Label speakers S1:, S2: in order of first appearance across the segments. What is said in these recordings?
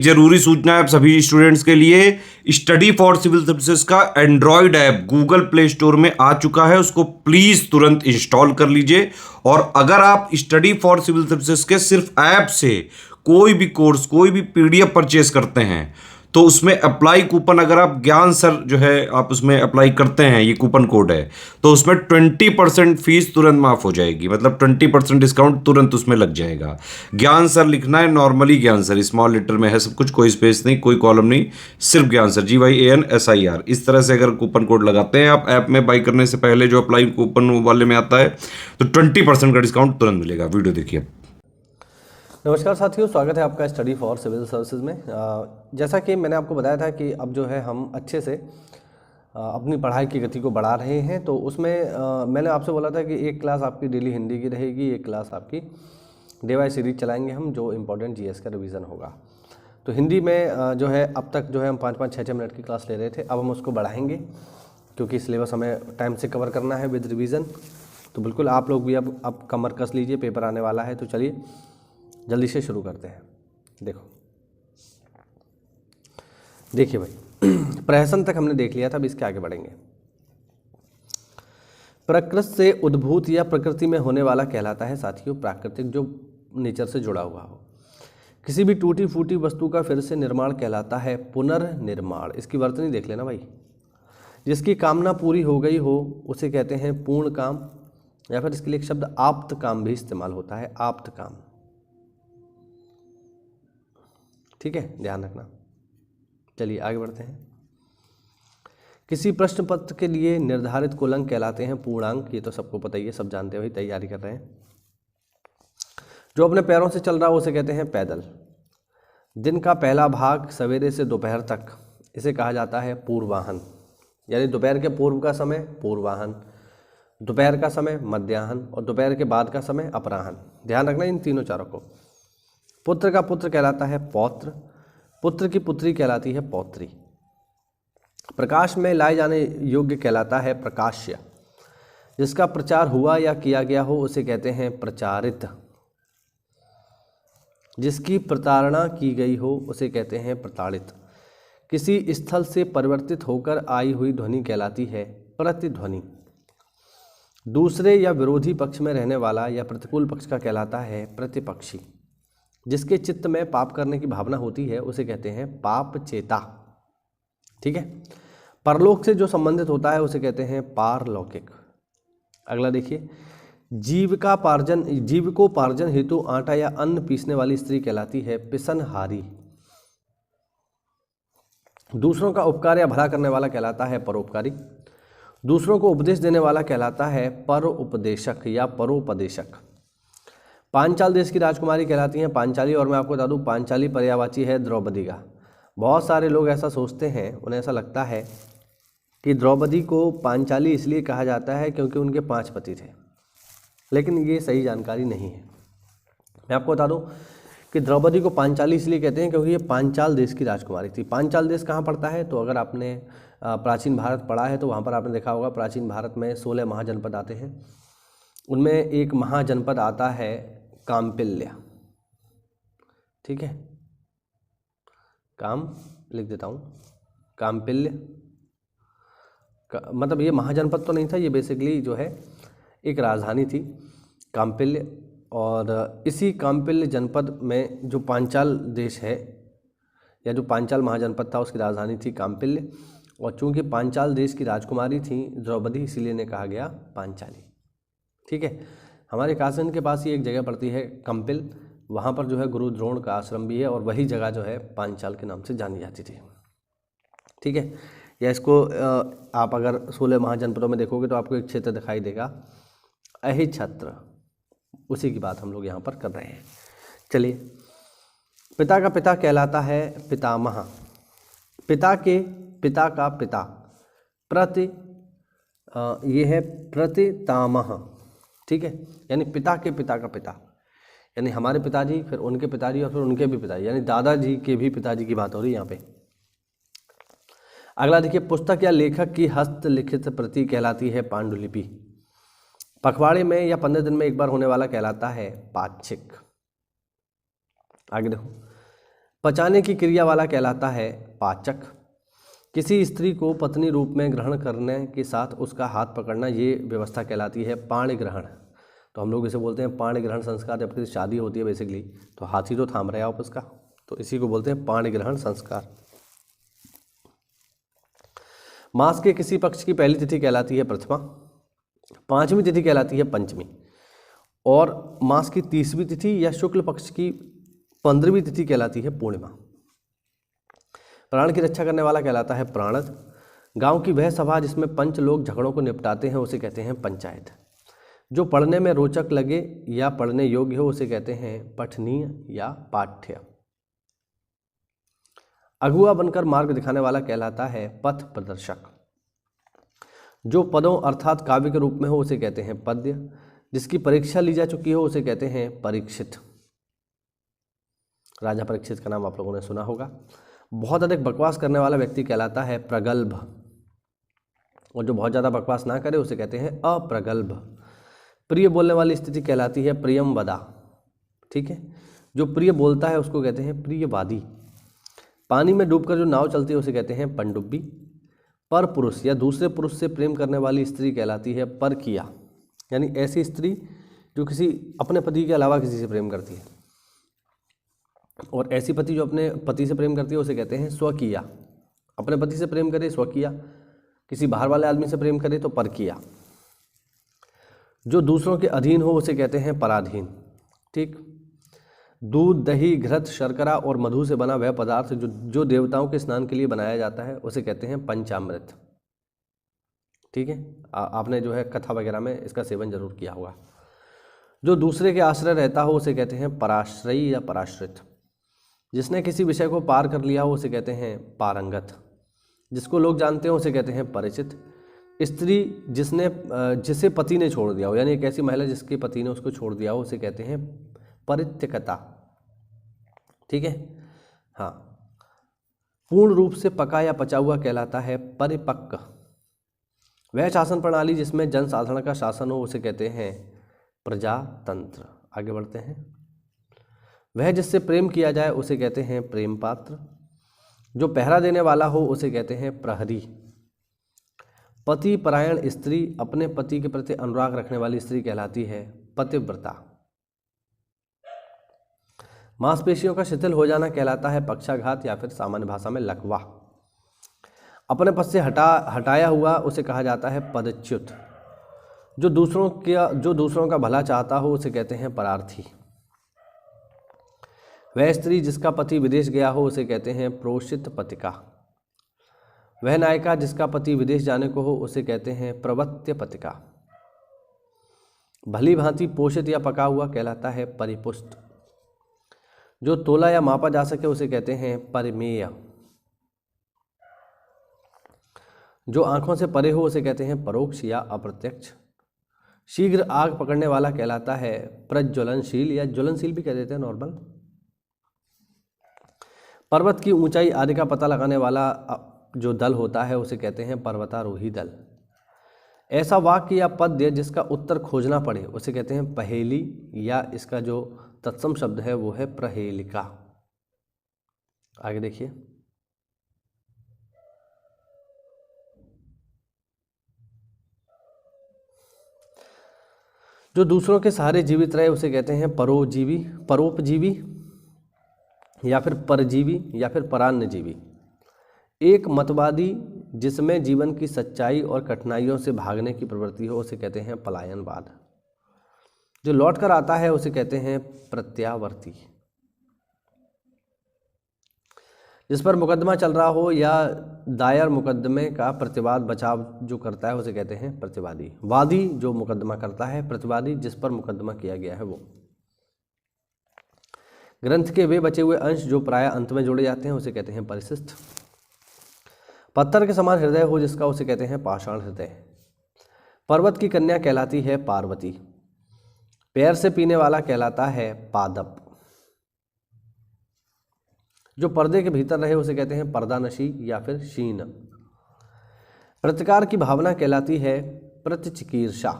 S1: जरूरी सूचना है आप सभी स्टूडेंट्स के लिए। स्टडी फॉर सिविल सर्विसेज का Android app Google play store में आ चुका है, उसको प्लीज तुरंत इंस्टॉल कर लीजिए। और अगर आप स्टडी फॉर सिविल सर्विसेज के सिर्फ ऐप से कोई भी कोर्स, कोई भी पीडीएफ परचेस करते हैं तो उसमें अप्लाई कूपन, अगर आप ज्ञान सर जो है आप उसमें अप्लाई करते हैं, ये कूपन कोड है, तो उसमें 20% फीस तुरंत माफ हो जाएगी। मतलब 20% डिस्काउंट तुरंत उसमें लग जाएगा। ज्ञान सर लिखना है, नॉर्मली ज्ञान सर स्मॉल लेटर में है सब कुछ, कोई स्पेस नहीं, कोई कॉलम नहीं, सिर्फ ज्ञान सर, GYANSIR। इस तरह से अगर कूपन कोड लगाते हैं आप ऐप में बाई करने से पहले, जो अप्लाई कूपन वाले में आता है, तो 20% का डिस्काउंट तुरंत मिलेगा। वीडियो देखिए।
S2: नमस्कार साथियों, स्वागत है आपका स्टडी फॉर सिविल सर्विसेज में। जैसा कि मैंने आपको बताया था कि अब जो है हम अच्छे से अपनी पढ़ाई की गति को बढ़ा रहे हैं। तो उसमें मैंने आपसे बोला था कि एक क्लास आपकी डेली हिंदी की रहेगी, एक क्लास आपकी DY सीरीज चलाएंगे हम, जो इम्पोर्टेंट GS का रिवीजन होगा। तो हिंदी में जो है अब तक जो है हम 5-5, 6-6 मिनट की क्लास ले रहे थे, अब हम उसको बढ़ाएंगे क्योंकि सिलेबस हमें टाइम से कवर करना है विद रिवीजन। तो बिल्कुल आप लोग भी अब कमर कस लीजिए, पेपर आने वाला है। तो चलिए जल्दी से शुरू करते हैं। देखिए भाई, प्रहसन तक हमने देख लिया था, अब इसके आगे बढ़ेंगे। प्रकृति से उद्भूत या प्रकृति में होने वाला कहलाता है साथियों प्राकृतिक, जो नेचर से जुड़ा हुआ हो। किसी भी टूटी फूटी वस्तु का फिर से निर्माण कहलाता है पुनर्निर्माण। इसकी वर्तनी देख लेना भाई। जिसकी कामना पूरी हो गई हो उसे कहते हैं पूर्ण काम, या फिर इसके लिए एक शब्द आप्त काम भी इस्तेमाल होता है, आप्त काम। ठीक है, ध्यान रखना। चलिए आगे बढ़ते हैं। किसी प्रश्न पत्र के लिए निर्धारित कुल अंक कहलाते हैं पूर्णांक। ये तो सबको पता ही है, सब जानते हैं भाई, तैयारी कर रहे हैं। जो अपने पैरों से चल रहा हो उसे कहते हैं पैदल। दिन का पहला भाग सवेरे से दोपहर तक, इसे कहा जाता है पूर्वाहन। यानी दोपहर के पूर्व का समय पूर्वाहन, दोपहर का समय मध्याह्न, और दोपहर के बाद का समय अपराह्न। ध्यान रखना इन तीनों चारों को। पुत्र का पुत्र कहलाता है पौत्र, पुत्र की पुत्री कहलाती है पौत्री। प्रकाश में लाए जाने योग्य कहलाता है प्रकाश्य। जिसका प्रचार हुआ या किया गया हो उसे कहते हैं प्रचारित। जिसकी प्रताड़ना की गई हो उसे कहते हैं प्रताड़ित। किसी स्थल से परिवर्तित होकर आई हुई ध्वनि कहलाती है प्रतिध्वनि। दूसरे या विरोधी पक्ष में रहने वाला या प्रतिकूल पक्ष का कहलाता है प्रतिपक्षी। जिसके चित्त में पाप करने की भावना होती है उसे कहते हैं पाप चेता। ठीक है। परलोक से जो संबंधित होता है उसे कहते हैं पारलौकिक। अगला देखिए, जीव को पार्जन हेतु आटा या अन्न पीसने वाली स्त्री कहलाती है पिसनहारी। दूसरों का उपकार या भला करने वाला कहलाता है परोपकारी। दूसरों को उपदेश देने वाला कहलाता है परोपदेशक या परोपदेशक। पांचाल देश की राजकुमारी कहलाती हैं पांचाली। और मैं आपको बता दूं, पांचाली पर्यायवाची है द्रौपदी का। बहुत सारे लोग ऐसा सोचते हैं, उन्हें ऐसा लगता है कि द्रौपदी को पांचाली इसलिए कहा जाता है क्योंकि उनके 5 पति थे, लेकिन ये सही जानकारी नहीं है। मैं आपको बता दूं कि द्रौपदी को पांचाली इसलिए कहते हैं क्योंकि ये पांचाल देश की राजकुमारी थी। पांचाल देश कहाँ पड़ता है? तो अगर आपने प्राचीन भारत पढ़ा है तो वहाँ पर आपने देखा होगा, प्राचीन भारत में 16 महाजनपद आते हैं। उनमें एक महाजनपद आता है काम्पिल्य। ठीक है, काम लिख देता हूँ, काम्पिल्य मतलब ये महाजनपद तो नहीं था, ये बेसिकली जो है एक राजधानी थी काम्पिल्य। और इसी काम्पिल्य जनपद में जो पांचाल देश है, या जो पांचाल महाजनपद था, उसकी राजधानी थी काम्पिल्य। और चूंकि पांचाल देश की राजकुमारी थी द्रौपदी, इसीलिए इन्हें कहा गया पांचाली। ठीक है। हमारे कासन के पास ही एक जगह पड़ती है कंपिल, वहाँ पर जो है गुरु द्रोण का आश्रम भी है, और वही जगह जो है पांचाल के नाम से जानी जाती थी। ठीक है। या इसको आप अगर 16 महाजनपदों में देखोगे तो आपको एक क्षेत्र दिखाई देगा अहिछत्र, उसी की बात हम लोग यहाँ पर कर रहे हैं। चलिए, पिता का पिता कहलाता है पितामह। पिता के पिता का पिता ये है प्रतितामह। ठीक है, यानी पिता के पिता का पिता, यानी हमारे पिताजी, फिर उनके पिताजी, और फिर उनके भी पिताजी, यानी दादाजी के भी पिताजी की बात हो रही है यहाँ पे। अगला देखिए, पुस्तक या लेखक की हस्तलिखित प्रति कहलाती है पांडुलिपि। पखवाड़े में या 15 दिन में एक बार होने वाला कहलाता है पाक्षिक। आगे देखो, पचाने की क्रिया वाला कहलाता है पाचक। किसी स्त्री को पत्नी रूप में ग्रहण करने के साथ उसका हाथ पकड़ना, ये व्यवस्था कहलाती है पाणी ग्रहण। तो हम लोग इसे बोलते हैं पाणी ग्रहण संस्कार। जब किसी शादी होती है बेसिकली, तो हाथ ही तो थाम रहे आप उसका, तो इसी को बोलते हैं पाणी ग्रहण संस्कार। मास के किसी पक्ष की पहली तिथि कहलाती है प्रथमा, पांचवी तिथि कहलाती है पंचमी, और मास की 30वीं तिथि या शुक्ल पक्ष की 15वीं तिथि कहलाती है पूर्णिमा। प्राण की रक्षा करने वाला कहलाता है प्राणद। गांव की वह सभा जिसमें पंच लोग झगड़ों को निपटाते हैं उसे कहते हैं पंचायत। जो पढ़ने में रोचक लगे या पढ़ने योग्य हो उसे कहते हैं पठनीय या पाठ्य। अगुआ बनकर मार्ग दिखाने वाला कहलाता है पथ प्रदर्शक। जो पदों अर्थात काव्य के रूप में हो उसे कहते हैं पद्य। जिसकी परीक्षा ली जा चुकी हो उसे कहते हैं परीक्षित। राजा परीक्षित का नाम आप लोगों ने सुना होगा। बहुत अधिक बकवास करने वाला व्यक्ति कहलाता है प्रगल्भ, और जो बहुत ज़्यादा बकवास ना करे उसे कहते हैं अप्रगल्भ। प्रिय बोलने वाली स्थिति कहलाती है प्रियमवदा। ठीक है, जो प्रिय बोलता है उसको कहते हैं प्रियवादी। पानी में डूबकर जो नाव चलती है उसे कहते हैं पनडुब्बी। पर पुरुष या दूसरे पुरुष से प्रेम करने वाली स्त्री कहलाती है परकीया, यानी ऐसी स्त्री जो किसी अपने पति के अलावा किसी से प्रेम करती है। और ऐसी पति जो अपने पति से प्रेम करती है उसे कहते हैं स्वकीया। अपने पति से प्रेम करे स्वकीया, किसी बाहर वाले आदमी से प्रेम करे तो परकीया। जो दूसरों के अधीन हो उसे कहते हैं पराधीन। ठीक, दूध, दही, घृत, शर्करा और मधु से बना वह पदार्थ जो देवताओं के स्नान के लिए बनाया जाता है उसे कहते हैं पंचामृत। ठीक है, आपने जो है कथा वगैरह में इसका सेवन जरूर किया होगा। जो दूसरे के आश्रय रहता हो उसे कहते हैं पराश्रयी या पराश्रित। जिसने किसी विषय को पार कर लिया हो उसे कहते हैं पारंगत। जिसको लोग जानते हो उसे कहते हैं परिचित। स्त्री जिसे पति ने छोड़ दिया हो, यानी एक ऐसी महिला जिसके पति ने उसको छोड़ दिया हो उसे कहते हैं परित्यक्ता। ठीक है, हाँ। पूर्ण रूप से पका या पचा हुआ कहलाता है परिपक्व। वह शासन प्रणाली जिसमें जन साधारण का शासन हो उसे कहते हैं प्रजातंत्र। आगे बढ़ते हैं। वह जिससे प्रेम किया जाए उसे कहते हैं प्रेम पात्र। जो पहरा देने वाला हो उसे कहते हैं प्रहरी। पति परायण स्त्री अपने पति के प्रति अनुराग रखने वाली स्त्री कहलाती है पतिव्रता। मांसपेशियों का शिथिल हो जाना कहलाता है पक्षाघात या फिर सामान्य भाषा में लकवा। अपने पद से हटाया हुआ उसे कहा जाता है पदच्युत। जो दूसरों का भला चाहता हो उसे कहते हैं परार्थी। वह स्त्री जिसका पति विदेश गया हो उसे कहते हैं प्रोषित पतिका। वह नायिका जिसका पति विदेश जाने को हो उसे कहते हैं प्रवत्य पतिका। भली भांति पोषित या पका हुआ कहलाता है परिपुष्ट। जो तोला या मापा जा सके उसे कहते हैं परिमेय। जो आंखों से परे हो उसे कहते हैं परोक्ष या अप्रत्यक्ष। शीघ्र आग पकड़ने वाला कहलाता है प्रज्वलनशील या ज्वलनशील भी कह देते हैं नॉर्मल। पर्वत की ऊंचाई आदि का पता लगाने वाला जो दल होता है उसे कहते हैं पर्वतारोही दल। ऐसा वाक्य या पद्य जिसका उत्तर खोजना पड़े उसे कहते हैं पहेली, या इसका जो तत्सम शब्द है वो है प्रहेलिका। आगे देखिए। जो दूसरों के सहारे जीवित रहे उसे कहते हैं परोपजीवी या फिर परजीवी या फिर परान्नजीवी। एक मतवादी जिसमें जीवन की सच्चाई और कठिनाइयों से भागने की प्रवृत्ति हो उसे कहते हैं पलायनवाद। जो लौट कर आता है उसे कहते हैं प्रत्यावर्ती। जिस पर मुकदमा चल रहा हो या दायर मुकदमे का प्रतिवाद बचाव जो करता है उसे कहते हैं प्रतिवादी। वादी जो मुकदमा करता है, प्रतिवादी जिस पर मुकदमा किया गया है वो। ग्रंथ के वे बचे हुए अंश जो प्राय अंत में जोड़े जाते हैं उसे कहते हैं परिशिष्ट। पत्थर के समान हृदय हो जिसका उसे कहते हैं पाषाण हृदय। पर्वत की कन्या कहलाती है पार्वती। पैर से पीने वाला कहलाता है पादप। जो पर्दे के भीतर रहे उसे कहते हैं पर्दानशी या फिर शीन। प्रतिकार की भावना कहलाती है प्रतिचिकीर्षा।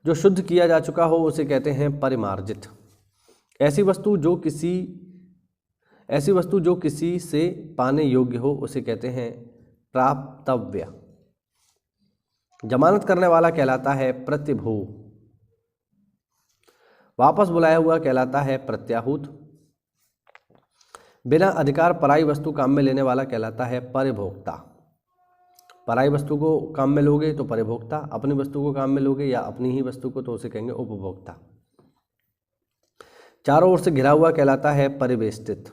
S2: जो शुद्ध किया जा चुका हो उसे कहते हैं परिमार्जित। ऐसी वस्तु जो किसी से पाने योग्य हो उसे कहते हैं प्राप्तव्य। जमानत करने वाला कहलाता है प्रतिभू। वापस बुलाया हुआ कहलाता है प्रत्याहूत। बिना अधिकार पराई वस्तु काम में लेने वाला कहलाता है परिभोक्ता। पराई वस्तु को काम में लोगे तो परिभोक्ता, अपनी वस्तु को काम में लोगे या अपनी ही वस्तु को तो उसे कहेंगे उपभोक्ता। चारों ओर से घिरा हुआ कहलाता है परिवेष्टित।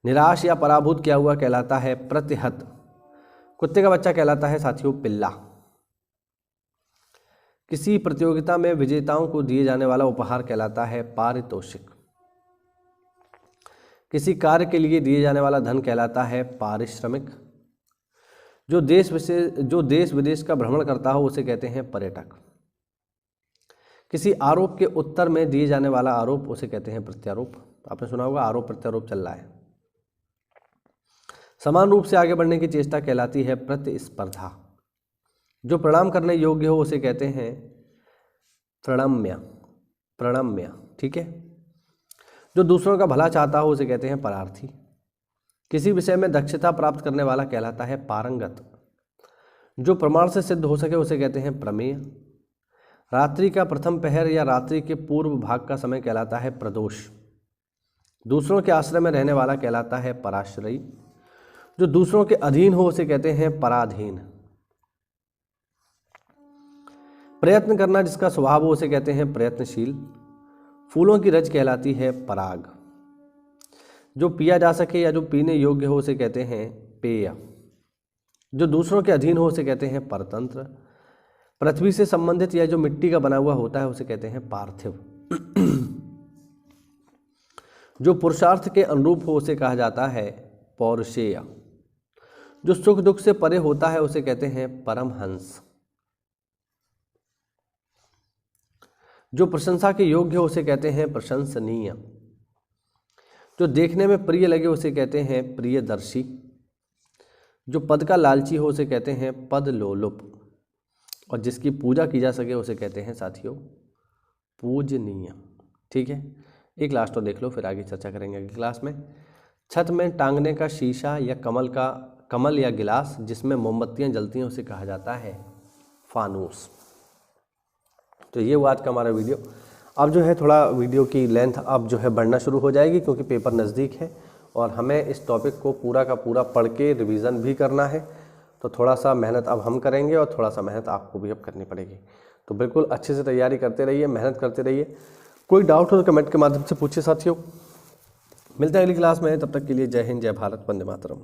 S2: निराश या पराभूत किया हुआ कहलाता है प्रतिहत। कुत्ते का बच्चा कहलाता है साथियों पिल्ला। किसी प्रतियोगिता में विजेताओं को दिए जाने वाला उपहार कहलाता है पारितोषिक। किसी कार्य के लिए दिए जाने वाला धन कहलाता है पारिश्रमिक। जो देश विदेश का भ्रमण करता हो उसे कहते हैं पर्यटक। किसी आरोप के उत्तर में दिए जाने वाला आरोप उसे कहते हैं प्रत्यारोप। आपने सुना होगा आरोप प्रत्यारोप चल रहा है। समान रूप से आगे बढ़ने की चेष्टा कहलाती है प्रतिस्पर्धा। जो प्रणाम करने योग्य हो उसे कहते हैं प्रणम्य। ठीक है। जो दूसरों का भला चाहता हो उसे कहते हैं परार्थी। किसी विषय में दक्षता प्राप्त करने वाला कहलाता है पारंगत। जो प्रमाण से सिद्ध हो सके उसे कहते हैं प्रमेय। रात्रि का प्रथम पहर या रात्रि के पूर्व भाग का समय कहलाता है प्रदोष। दूसरों के आश्रय में रहने वाला कहलाता है पराश्रयी। जो दूसरों के अधीन हो उसे कहते हैं पराधीन। प्रयत्न करना जिसका स्वभाव हो उसे कहते हैं प्रयत्नशील। फूलों की रज कहलाती है पराग। जो पिया जा सके या जो पीने योग्य हो उसे कहते हैं पेय। जो दूसरों के अधीन हो उसे कहते हैं परतंत्र। पृथ्वी से संबंधित या जो मिट्टी का बना हुआ होता है उसे कहते हैं पार्थिव। जो पुरुषार्थ के अनुरूप हो उसे कहा जाता है पौरुषेय। जो सुख दुख से परे होता है उसे कहते हैं परमहंस। जो प्रशंसा के योग्य हो उसे कहते हैं प्रशंसनीय। जो देखने में प्रिय लगे उसे कहते हैं प्रियदर्शी। जो पद का लालची हो उसे कहते हैं पद लोलुप। और जिसकी पूजा की जा सके उसे कहते हैं साथियों पूजनीय। ठीक है। एक लास्ट और देख लो, फिर आगे चर्चा करेंगे अगली क्लास में। छत में टांगने का शीशा या कमल या गिलास जिसमें मोमबत्तियां जलती हैं उसे कहा जाता है फानूस। तो ये हुआ आज का हमारा वीडियो। अब जो है थोड़ा वीडियो की लेंथ अब जो है बढ़ना शुरू हो जाएगी क्योंकि पेपर नज़दीक है और हमें इस टॉपिक को पूरा का पूरा पढ़ के रिवीजन भी करना है। तो थोड़ा सा मेहनत अब हम करेंगे और थोड़ा सा मेहनत आपको भी अब करनी पड़ेगी। तो बिल्कुल अच्छे से तैयारी करते रहिए, मेहनत करते रहिए। कोई डाउट हो तो कमेंट के माध्यम से पूछिए साथियों। मिलते हैं अगली क्लास में, तब तक के लिए जय हिंद, जय भारत, वंदे मातरम।